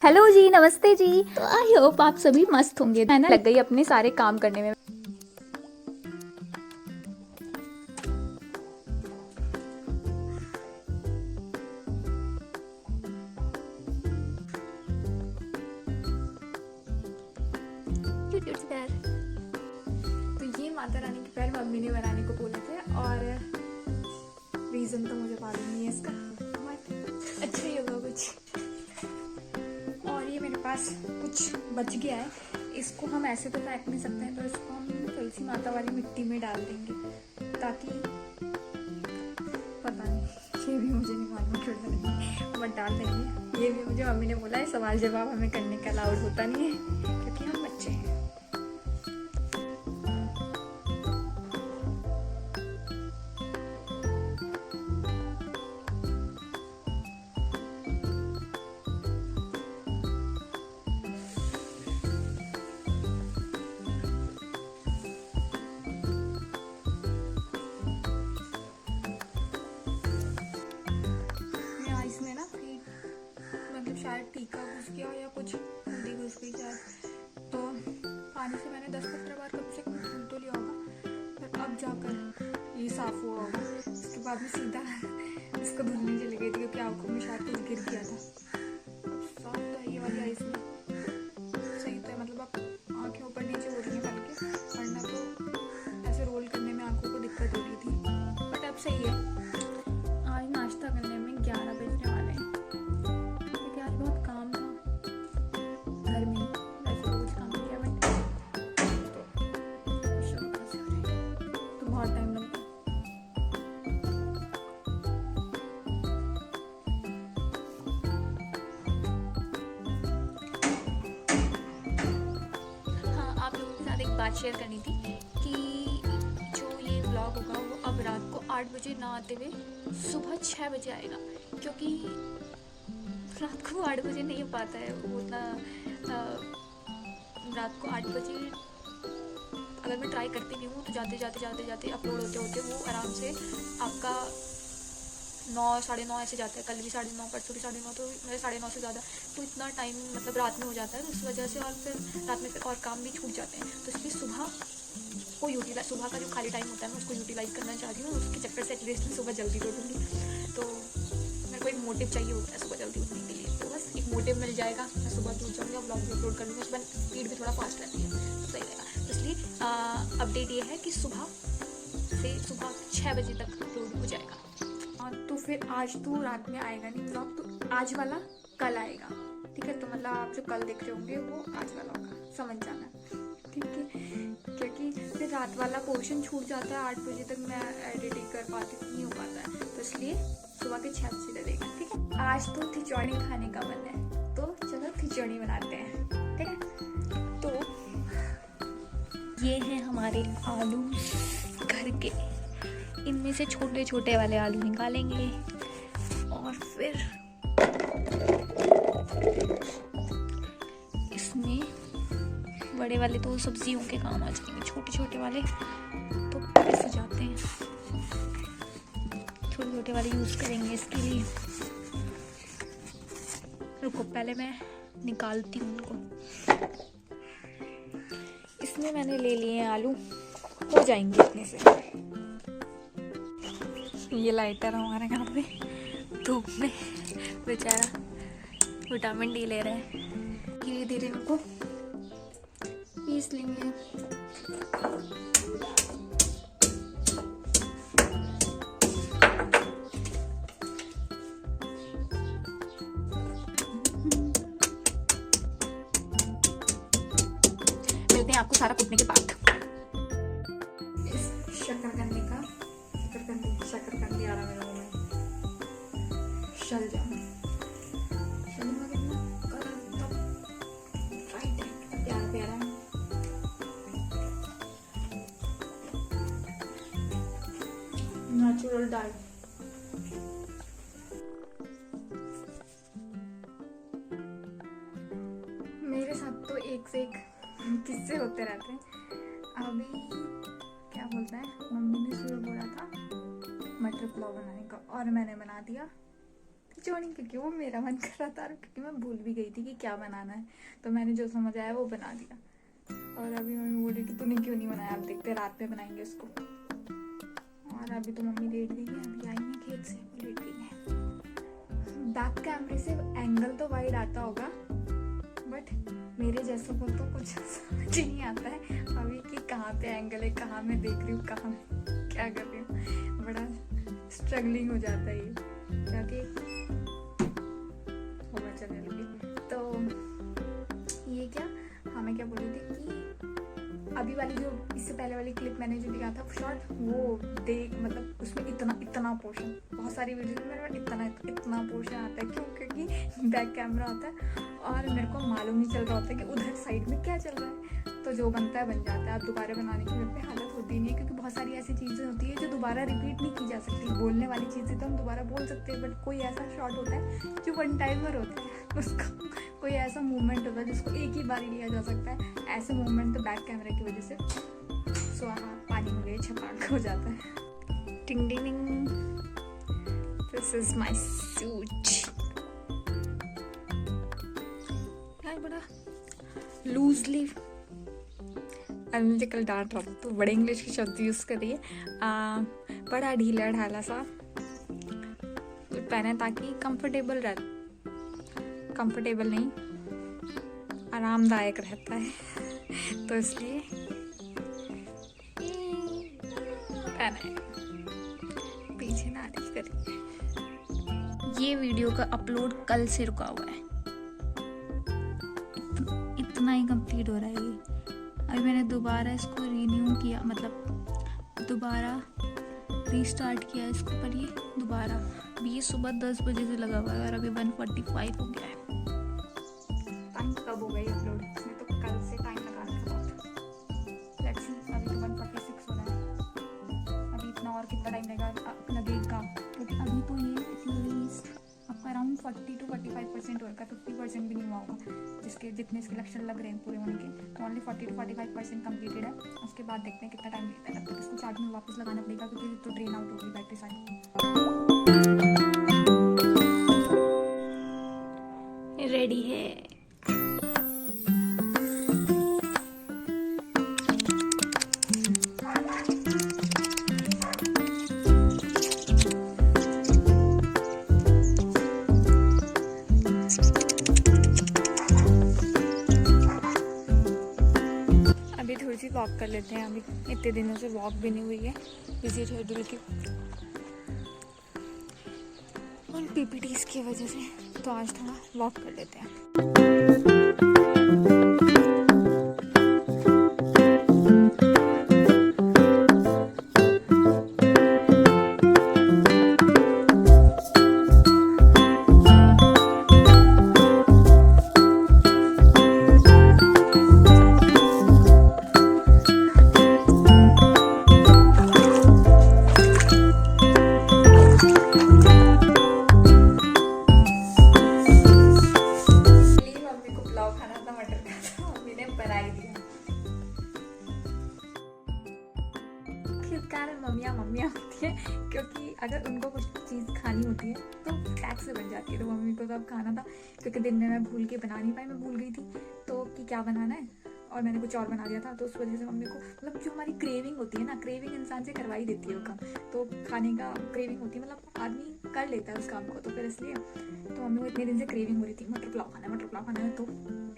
Hello जी, नमस्ते जी। तो I hope आप सभी मस्त होंगे। है ना, लग गई अपने सारे काम करने में। तो ये माता रानी के पैर मम्मी ने बनाने को बोले थे और रीजन तो मुझे मालूम नहीं है इसका, बट अच्छा ही होगा कुछ। और ये मेरे पास कुछ बच गया है, इसको हम ऐसे तो फेंक नहीं सकते हैं, तो इसको हम तुलसी माता वाली मिट्टी में डाल देंगे ताकि, पता नहीं, ये भी मुझे नहीं मालूम क्यों डालेंगे, बट डाल देंगे। ये भी मुझे मम्मी ने बोला है, सवाल जवाब हमें करने का अलाउड होता नहीं है क्योंकि हम बच्चे हैं। इसमें ना मतलब शायद टीका घुस गया या कुछ हल्दी घुस गई शायद, तो पानी से मैंने 10-15 बार कम से कम धुल तो लिया होगा, पर अब जाकर ये साफ हुआ होगा। उसके बाद में सीधा इसको धुलने चली गई थी क्योंकि आंखों में शायद कुछ गिर गया था। साफ तो है ये वाली आइस में, सही तो है, मतलब अब आँखें ऊपर नीचे हो रही हैं बल्कि, वरना तो ऐसे रोल करने में आंखों को दिक्कत हो रही थी, बट अब सही है। आज नाश्ता करने में 11 बजने वाले हैं क्योंकि आज बहुत काम था घर में, वैसे तो कुछ काम नहीं किया बट तो बहुत टाइम लगता है। हाँ, आप लोगों के साथ एक बात शेयर करनी थी कि जो ये व्लॉग होगा वो अब रात को 8 बजे ना आते हुए सुबह 6 बजे आएगा, क्योंकि रात को 8 बजे नहीं हो पाता है वो उतना। रात को 8 बजे अगर मैं ट्राई करती भी हूँ तो जाते जाते अपलोड होते होते वो आराम से आपका 9-9:30 ऐसे जाता है। कल भी 9:30, परसों भी 9:30, तो मेरे 9:30 से ज़्यादा तो इतना टाइम मतलब रात में हो जाता है, तो इस वजह से और फिर रात में फिर और काम भी छूट जाते हैं, तो इसलिए सुबह को यूटिलाइज, सुबह का जो खाली टाइम होता है मैं उसको यूटिलाइज करना चाह रही हूँ। उसके चक्कर से एटलीस्ट मैं सुबह जल्दी उठूँगी, तो मेरे को एक मोटिव चाहिए होता है सुबह जल्दी उठने के लिए, तो बस एक मोटिव मिल जाएगा, मैं सुबह तो उठ जाऊँगी और ब्लॉग भी अपलोड कर लूँगी। सुबह स्पीड भी थोड़ा फास्ट रहती है, तो सही रहेगा। तो इसलिए अपडेट ये है कि सुबह 6 बजे तक अपलोड हो जाएगा। तो फिर आज तो रात में आएगा नहीं ब्लॉग, तो आज वाला कल आएगा, ठीक है। तो मतलब आप जो कल देख रहे होंगे वो आज वाला होगा, समझ जाना, ठीक है। क्योंकि फिर रात वाला पोर्शन छूट जाता है, 8 बजे तक मैं एडिटिंग कर पाती नहीं हो पाता है, तो इसलिए सुबह के 6 बजे डलेगा, ठीक है। आज तो खिचड़ी खाने का मन है, तो चलो खिचड़ी बनाते हैं, ठीक है। तो ये हैं हमारे आलू घर के, इनमें से छोटे छोटे वाले आलू निकालेंगे और फिर इसमें बड़े वाले तो सब्जियों के काम आ जाएंगे, छोटे छोटे वाले तो पिस जाते हैं, छोटे छोटे वाले यूज़ करेंगे इसके लिए। रुको पहले मैं निकालती हूँ उनको। इसमें मैंने ले लिए हैं आलू, हो जाएंगे इतने से। ये लाइटर हमारे यहाँ पे धूप में बेचारा विटामिन डी ले रहे हैं, धीरे धीरे इनको पीस लेंगे। मिलते हैं आपको सारा कूटने के बाद। इस शकरकंदी आ रहा मेरे मुंह में, चल जाओ। प्यारा है, नेचुरल डाइट। मेरे साथ तो एक से एक किस्से होते रहते हैं। अभी क्या बोलते हैं, मम्मी ने सुबह बोला था मटर पुलाव बनाने का और मैंने बना दिया, खिचड़ी, क्योंकि वो मेरा मन कर रहा था, क्योंकि मैं भूल भी गई थी कि क्या बनाना है, तो मैंने जो समझ आया वो बना दिया। और अभी मम्मी बोल रही कि तूने क्यों नहीं बनाया, अब देखते रात में बनाएंगे उसको। और अभी तो मम्मी लेट गई है, अभी आई है खेत से, वो लेट गई है। बैक कैमरे से एंगल तो वाइड आता होगा, बट मेरे जैसों को तो कुछ समझ ही नहीं आता है अभी कि कहाँ पे एंगल है, कहाँ मैं देख रही हूँ, कहाँ मैं क्या कर रही हूँ। बड़ा स्ट्रगलिंग हो जाता है ये, क्योंकि होगा चलने लगी। तो ये क्या, हाँ मैं क्या बोल रही थी कि अभी वाली जो इससे पहले वाली क्लिप मैंने जो दिया था शॉर्ट, वो देख मतलब उसमें इतना पोर्शन, बहुत सारी वीडियो में मेरे इतना पोर्शन आता है। क्यों? क्योंकि बैक कैमरा होता है और मेरे को मालूम नहीं चल रहा होता है कि उधर साइड में क्या चल रहा है, तो जो बनता है बन जाता है। अब दोबारा बनाने की मेरे पे हालत होती नहीं है, क्योंकि बहुत सारी ऐसी चीज़ें होती है जो दोबारा रिपीट नहीं की जा सकती। बोलने वाली चीज़ें तो हम दोबारा बोल सकते हैं, बट कोई ऐसा शॉट होता है जो वन टाइमर होता है, उसको कोई ऐसा मूवमेंट होता है जिसको एक ही बार ही लिया जा सकता है। ऐसे मूवमेंट तो बैक कैमरे की वजह से सुहाना पानी में गए छपाक हो जाता है। टिंग टिंग टिंग, दिस इज माय सूट। यार बड़ा लूज लीव, अब मुझे कल डांट रहा था तो बड़े इंग्लिश की शब्द यूज़ कर रही है। बड़ा ढीला ढाला सा पहने ताकि कंफर्टेबल कंफर्टेबल नहीं, आरामदायक रहता है, तो इसलिए पहना है। पीछे ना करिए। ये वीडियो का अपलोड कल से रुका हुआ है, इतना ही कंप्लीट हो रहा है ये। अभी मैंने दोबारा इसको रीन्यू किया, मतलब दोबारा रीस्टार्ट किया इसको, पर ये दोबारा अभी ये सुबह 10 बजे से लगा हुआ है और अभी 1:45 हो गया है। टाइम कब हो गई अपलोड, इसमें तो कल से टाइम लगा रखा था। लेट्स सी, अभी तो 1:46 हो रहा है, अभी इतना और कितना टाइम लगेगा, क्योंकि अभी तो ये एटलीस्ट आपका अराउंड 40 to 45% होगा, 50% भी नहीं हुआ होगा, जितने इसके लक्षण लग रहे हैं पूरे होने के, तो ओनली 40 to 45% कम्प्लीटेड है। उसके बाद देखते हैं कितना टाइम लगता है, तब तक इसको चार्ज में वापस लगाना पड़ेगा, क्योंकि तो ड्रेन आउट होगी बैटरी सारी। रेडी है। अभी थोड़ी सी वॉक कर लेते हैं, अभी इतने दिनों से वॉक भी नहीं हुई है बिजी शेड्यूल की, उन पीपीटीज की वजह से, तो आज थोड़ा वॉक कर लेते हैं। मम्मियाँ होती है, क्योंकि अगर उनको कुछ चीज़ खानी होती है तो टैक्स से बन जाती है, तो मम्मी को तो अब खाना था, क्योंकि दिन में मैं भूल के बना नहीं पाई, मैं भूल गई थी तो कि क्या बनाना है, और मैंने कुछ और बना दिया था, तो उस वजह से मम्मी को, मतलब जो हमारी क्रेविंग होती है ना, क्रेविंग इंसान से करवा ही देती है वो काम, तो खाने का क्रेविंग होती है, मतलब आदमी कर लेता है उस काम को, तो फिर इसलिए तो मम्मी को इतने दिन से क्रेविंग हो रही थी मटर पुलाव खाना है, तो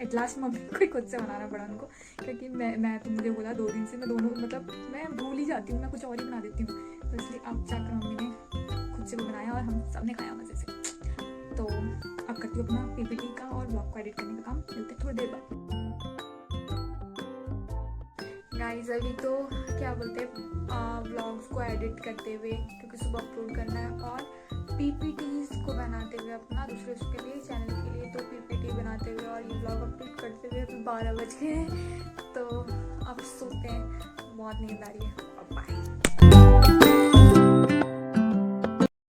एट लास्ट मम्मी को ही खुद से बनाना पड़ा उनको, क्योंकि मैं तो मुझे बोला 2 दिन से मैं दोनों, मतलब मैं भूल ही जाती हूँ, मैं कुछ और ही बना देती हूँ, तो इसलिए अब जाकर मम्मी ने खुद से वो बनाया और हम सब ने खाया मज़े से। तो अब करती हूँ अपना पीपीटी का और ब्लॉग को एडिट करने का काम, मिलते थोड़ी देर बाद। गाइस अभी तो क्या बोलते हैं, व्लॉग्स को एडिट करते हुए, क्योंकि सुबह अपलोड करना है, और पीपीटीज को बनाते हुए अपना दूसरे के लिए, चैनल के लिए, तो पीपीटी बनाते हुए और ये व्लॉग अपलोड करते हुए अभी 12 बज गए हैं, तो अब सोते हैं, बहुत नींद आ रही है। बाय।